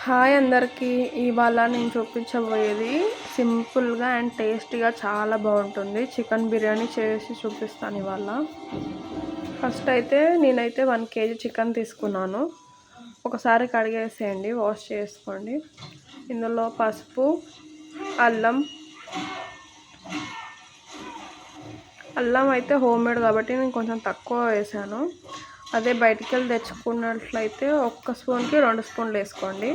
Hi అందరికీ. ఇవాళ నేను చూపించబోయేది సింపుల్గా అండ్ టేస్టీగా చాలా బాగుంటుంది చికెన్ బిర్యానీ చేసి చూపిస్తాను ఇవాళ. ఫస్ట్ అయితే నేనైతే 1 kg చికెన్ తీసుకున్నాను. ఒకసారి కడిగేసేయండి, వాష్ చేసుకోండి. ఇందులో పసుపు, అల్లం అయితే హోమ్ మేడ్ కాబట్టి నేను కొంచెం తక్కువ వేసాను. అదే బయటికి వెళ్ళి తెచ్చుకున్నట్లయితే 1 స్పూన్కి 2 స్పూన్లు వేసుకోండి.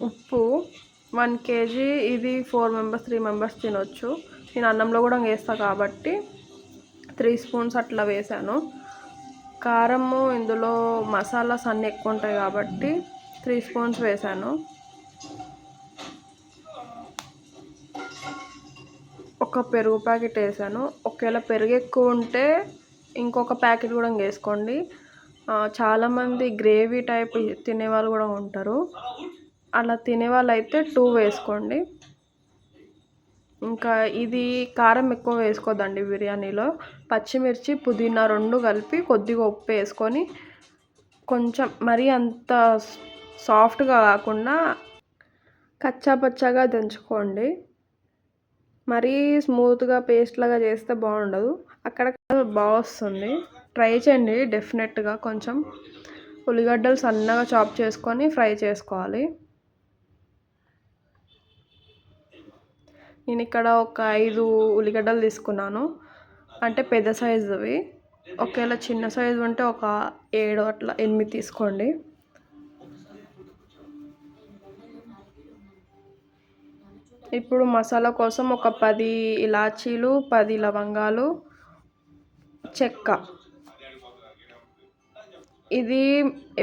ఉప్పు 1 kg, ఇది 4 మెంబర్స్ 3 మెంబర్స్ తినొచ్చు. నేను అన్నంలో కూడా వేస్తాను కాబట్టి 3 స్పూన్స్ అట్లా వేసాను. కారము ఇందులో మసాలాస్ అన్నీ ఎక్కువ ఉంటాయి కాబట్టి 3 స్పూన్స్ వేసాను. ఒక పెరుగు ప్యాకెట్ వేసాను. ఒకవేళ పెరుగు ఎక్కువ ఉంటే ఇంకొక ప్యాకెట్ కూడా వేసుకోండి. చాలామంది గ్రేవీ టైప్ తినేవాళ్ళు కూడా ఉంటారు. అలా తినేవాళ్ళు అయితే 2 వేసుకోండి. ఇంకా ఇది కారం ఎక్కువ వేసుకోవద్దండి బిర్యానీలో. పచ్చిమిర్చి, పుదీనా 2 కలిపి కొద్దిగా ఉప్పు వేసుకొని కొంచెం మరీ అంత సాఫ్ట్గా కాకుండా కచ్చా పచ్చాగా దంచుకోండి. మరీ స్మూత్గా పేస్ట్ లాగా చేస్తే బాగుండదు, అక్కడ బాగా వస్తుంది. ట్రై చేయండి డెఫినెట్గా. కొంచెం ఉల్లిగడ్డలు సన్నగా చాప్ చేసుకొని ఫ్రై చేసుకోవాలి. నేను ఇక్కడ ఒక 5 ఉల్లిగడ్డలు తీసుకున్నాను, అంటే పెద్ద సైజువి. ఒకవేళ చిన్న సైజు ఉంటే ఒక 7 అట్లా 8 తీసుకోండి. ఇప్పుడు మసాలా కోసం ఒక 10 ఇలాచీలు, 10 లవంగాలు, చెక్క. ఇది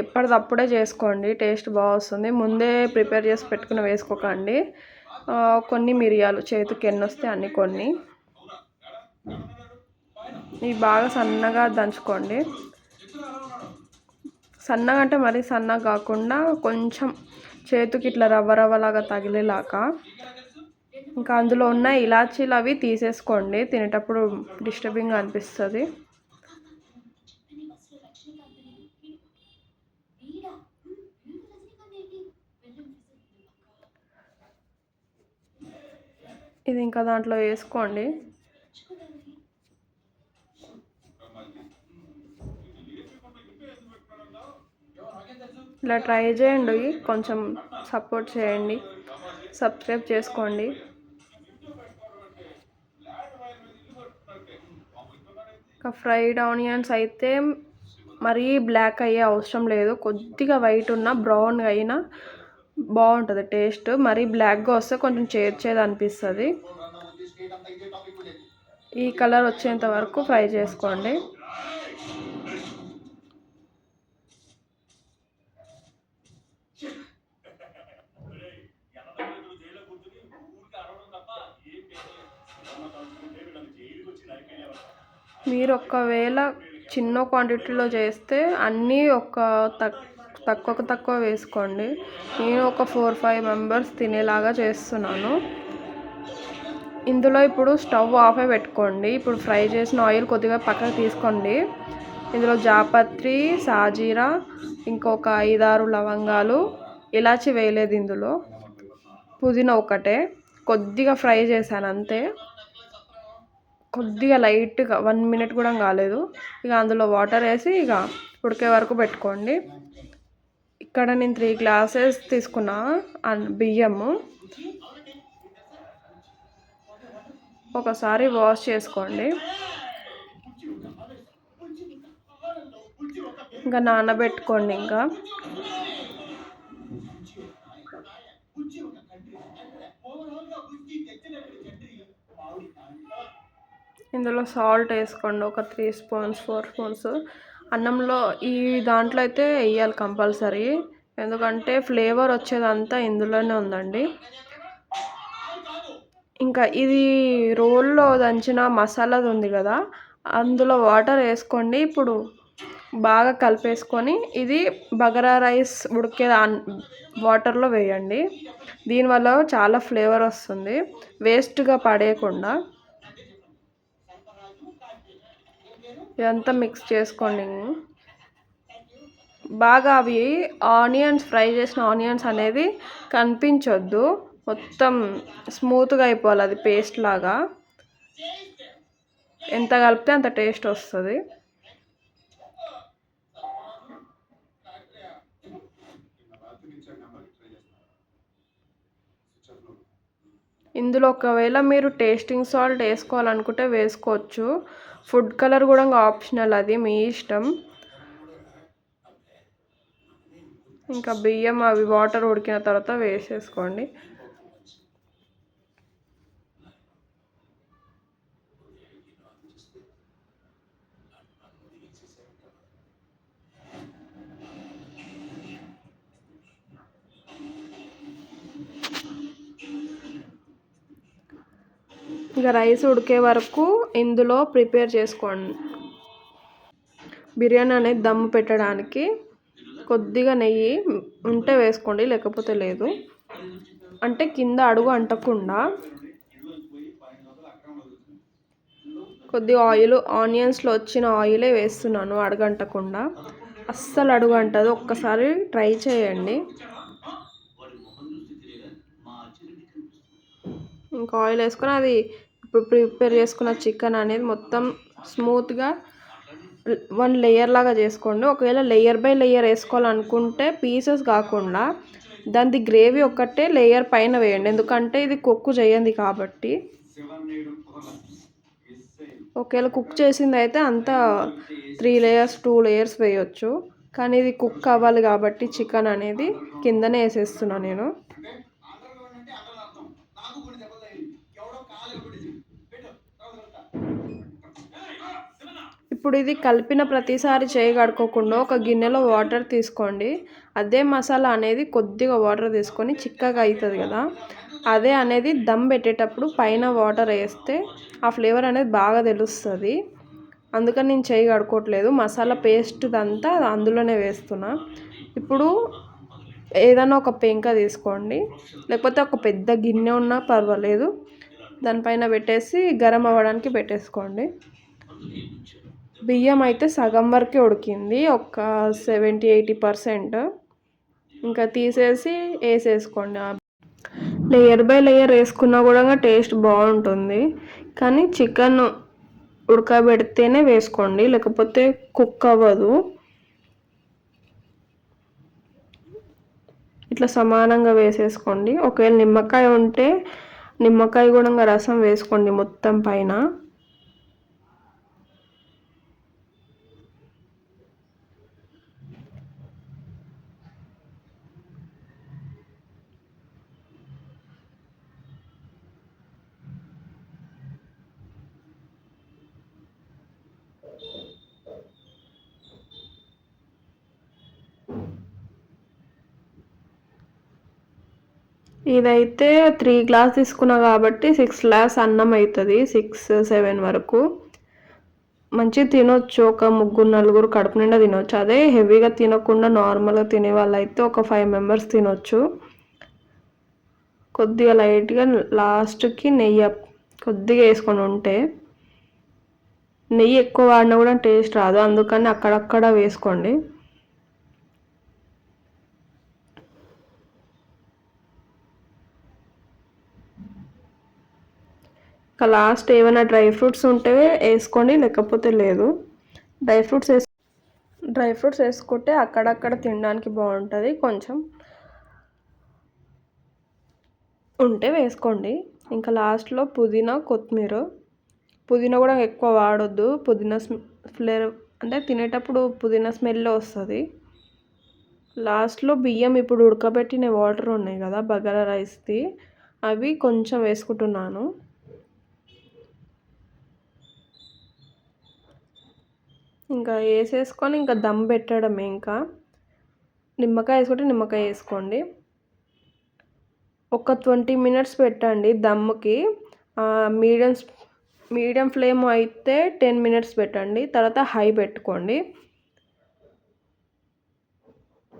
ఎప్పటిదప్పుడే చేసుకోండి, టేస్ట్ బాగా వస్తుంది. ముందే ప్రిపేర్ చేసి పెట్టుకుని వేసుకోకండి. కొన్ని మిరియాలు చేతికి ఎన్ని వస్తే అన్ని కొన్ని. ఇవి బాగా సన్నగా దంచుకోండి. సన్నగా అంటే మరీ సన్నగా కాకుండా కొంచెం చేతికి ఇట్లా రవ్వలాగా తగిలేలాగా. ఇంకా అందులో ఉన్న ఇలాచీలు అవి తీసేసుకోండి, తినేటప్పుడు డిస్టర్బింగ్గా అనిపిస్తుంది. ఇది ఇంకా దాంట్లో వేసుకోండి. ఇలా ట్రై చేయండి, కొంచెం సపోర్ట్ చేయండి, సబ్స్క్రైబ్ చేసుకోండి. ఇంకా ఫ్రైడ్ ఆనియన్స్ అయితే మరీ బ్లాక్ అయ్యే అవసరం లేదు, కొద్దిగా వైట్ ఉన్న బ్రౌన్గా అయినా బాగుంటుంది టేస్ట్. మరీ బ్లాక్గా వస్తే కొంచెం చేదు అనిపిస్తుంది. ఈ కలర్ వచ్చేంత వరకు ఫ్రై చేసుకోండి. మీరు ఒకవేళ చిన్న క్వాంటిటీలో చేస్తే అన్నీ తక్కువ వేసుకోండి. నేను ఒక 4-5 మెంబర్స్ తినేలాగా చేస్తున్నాను. ఇందులో ఇప్పుడు స్టవ్ ఆఫే పెట్టుకోండి. ఇప్పుడు ఫ్రై చేసిన ఆయిల్ కొద్దిగా పక్కకు తీసుకోండి. ఇందులో జాపత్రి, సాజీరా, ఇంకొక 5-6 లవంగాలు, ఇలాచి వేయలేదు ఇందులో, పుదీనా ఒకటే కొద్దిగా ఫ్రై చేశాను అంతే. కొద్దిగా లైట్గా 1 మినిట్ కూడా కాలేదు. ఇక అందులో వాటర్ వేసి ఇక ఉడికే వరకు పెట్టుకోండి. ఇక్కడ నేను 3 గ్లాసెస్ తీసుకున్నా బియ్యము. ఒకసారి వాష్ చేసుకోండి. ఇంకా నానబెట్టుకోండి. ఇంకా ఇందులో సాల్ట్ వేసుకోండి, ఒక 3 స్పూన్స్ 4 స్పూన్స్. అన్నంలో ఈ దాంట్లో అయితే వేయాలి కంపల్సరీ, ఎందుకంటే ఫ్లేవర్ వచ్చేదంతా ఇందులోనే ఉందండి. ఇంకా ఇది రోల్లో దంచిన మసాలాది ఉంది కదా, అందులో వాటర్ వేసుకోండి. ఇప్పుడు బాగా కలిపేసుకొని ఇది బగారా రైస్ ఉడికే వాటర్లో వేయండి. దీనివల్ల చాలా ఫ్లేవర్ వస్తుంది, వేస్ట్గా పడేయకుండా. ఇదంతా మిక్స్ చేసుకోండి. బాగా అవి ఆనియన్స్ ఫ్రై చేసిన ఆనియన్స్ అనేది కనిపించొద్దు, మొత్తం స్మూత్గా అయిపోవాలి, అది పేస్ట్ లాగా. ఎంత కలిపితే అంత టేస్ట్ వస్తుంది. ఇందులో ఒకవేళ మీరు టేస్టింగ్ సాల్ట్ వేసుకోవాలనుకుంటే వేసుకోవచ్చు. ఫుడ్ కలర్ కూడా ఆప్షనల్, అది మీ ఇష్టం. ఇంకా బియ్యం అవి వాటర్ ఉడికిన తర్వాత వేసేసుకోండి. ఇక రైస్ ఉడికే వరకు ఇందులో ప్రిపేర్ చేసుకోండి. బిర్యానీ అనేది దమ్ము పెట్టడానికి కొద్దిగా నెయ్యి ఉంటే వేసుకోండి, లేకపోతే లేదు. అంటే కింద అడుగు అంటకుండా. కొద్దిగా ఆయిల్, ఆనియన్స్లో వచ్చిన ఆయిలే వేస్తున్నాను, అడుగంటకుండా. అస్సలు అడుగు అంటదు, ఒక్కసారి ట్రై చేయండి. ఇంకా ఆయిల్ వేసుకొని అది ఇప్పుడు ప్రిపేర్ చేసుకున్న చికెన్ అనేది మొత్తం స్మూత్గా వన్ లేయర్ లాగా చేసుకోండి. ఒకవేళ లేయర్ బై లేయర్ వేసుకోవాలనుకుంటే పీసెస్ కాకుండా దాని గ్రేవీ ఒక్కటే లేయర్ పైన వేయండి, ఎందుకంటే ఇది కుక్ చేయండి కాబట్టి. ఒకవేళ కుక్ చేసింది అయితే అంతా 3 లేయర్స్ 2 లేయర్స్ వేయొచ్చు, కానీ ఇది కుక్ అవ్వాలి కాబట్టి చికెన్ అనేది కిందనే వేసేస్తున్నాను నేను. ఇప్పుడు ఇది కలిపిన ప్రతిసారి చేయి కడుక్కోకుండా ఒక గిన్నెలో వాటర్ తీసుకోండి. అదే మసాలా అనేది కొద్దిగా వాటర్ తీసుకొని చిక్కగా అవుతుంది కదా, అదే అనేది దమ్ పెట్టేటప్పుడు పైన వాటర్ వేస్తే ఆ ఫ్లేవర్ అనేది బాగా తెలుస్తుంది. అందుకని నేను చేయి కడుక్కోవట్లేదు, మసాలా పేస్ట్ అంతా అందులోనే వేస్తున్నా. ఇప్పుడు ఏదైనా ఒక పెంక తీసుకోండి, లేకపోతే ఒక పెద్ద గిన్నె ఉన్నా పర్వాలేదు, దానిపైన పెట్టేసి గరం అవ్వడానికి పెట్టేసుకోండి. బియ్యం అయితే సగం వరకే ఉడికింది, ఒక 70-80%. ఇంకా తీసేసి వేసేసుకోండి. లేయర్ బై లేయర్ వేసుకున్నా కూడా టేస్ట్ బాగుంటుంది, కానీ చికెన్ ఉడకబెడితేనే వేసుకోండి, లేకపోతే కుక్ అవ్వదు. ఇట్లా సమానంగా వేసేసుకోండి. ఒకవేళ నిమ్మకాయ ఉంటే నిమ్మకాయ కూడా రసం వేసుకోండి మొత్తం పైన. ఇదైతే 3 గ్లాస్ తీసుకున్నా కాబట్టి 6 గ్లాస్ అన్నం అవుతుంది, 6-7 వరకు. మంచిగా తినొచ్చు, ఒక 3-4 కడుపు నిండా తినొచ్చు. అదే హెవీగా తినకుండా నార్మల్గా తినే వాళ్ళైతే ఒక 5 మెంబర్స్ తినొచ్చు. కొద్దిగా లైట్గా లాస్ట్కి నెయ్యి కొద్దిగా వేసుకొని ఉంటే, నెయ్యి ఎక్కువ వాడినా కూడా టేస్ట్ రాదు, అందుకని అక్కడక్కడ వేసుకోండి. ఇంకా లాస్ట్ ఏమైనా డ్రై ఫ్రూట్స్ ఉంటే వేసుకోండి, లేకపోతే లేదు. డ్రై ఫ్రూట్స్ వేసుకుంటే అక్కడక్కడ తినడానికి బాగుంటుంది, కొంచెం ఉంటే వేసుకోండి. ఇంకా లాస్ట్లో పుదీనా, కొత్తిమీర. పుదీనా కూడా ఎక్కువ వాడొద్దు, పుదీనా ఫ్లేవర్ అంటే తినేటప్పుడు పుదీనా స్మెల్ వస్తుంది. లాస్ట్లో బియ్యం ఇప్పుడు ఉడకబెట్టిన వాటర్ ఉన్నాయి కదా బగారా రైస్ది, అవి కొంచెం వేసుకుంటున్నాను. ఇంకా వేసేసుకొని ఇంకా దమ్ పెట్టడమే. ఇంకా నిమ్మకాయ వేసుకుంటే నిమ్మకాయ వేసుకోండి. ఒక 20 మినిట్స్ పెట్టండి దమ్ముకి. మీడియం ఫ్లేమ్ అయితే 10 మినిట్స్ పెట్టండి, తర్వాత హై పెట్టుకోండి.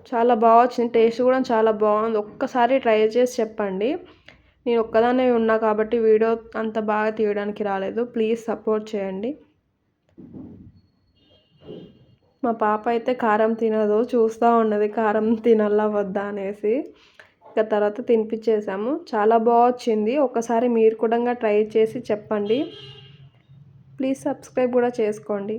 చాలా బాగా వచ్చింది, టేస్ట్ కూడా చాలా బాగుంది. ఒక్కసారి ట్రై చేసి చెప్పండి. నేను ఒక్కదాన్నే ఉన్నా కాబట్టి వీడియో అంత బాగా తీయడానికి రాలేదు, ప్లీజ్ సపోర్ట్ చేయండి. మా పాప అయితే కారం తినదు, చూస్తూ ఉన్నది కారం తినాలా వద్దా అనేసి. ఇక తర్వాత తినిపించేసాము. చాలా బాగా వచ్చింది. ఒకసారి మీరు కూడా ట్రై చేసి చెప్పండి. ప్లీజ్ సబ్స్క్రైబ్ కూడా చేసుకోండి.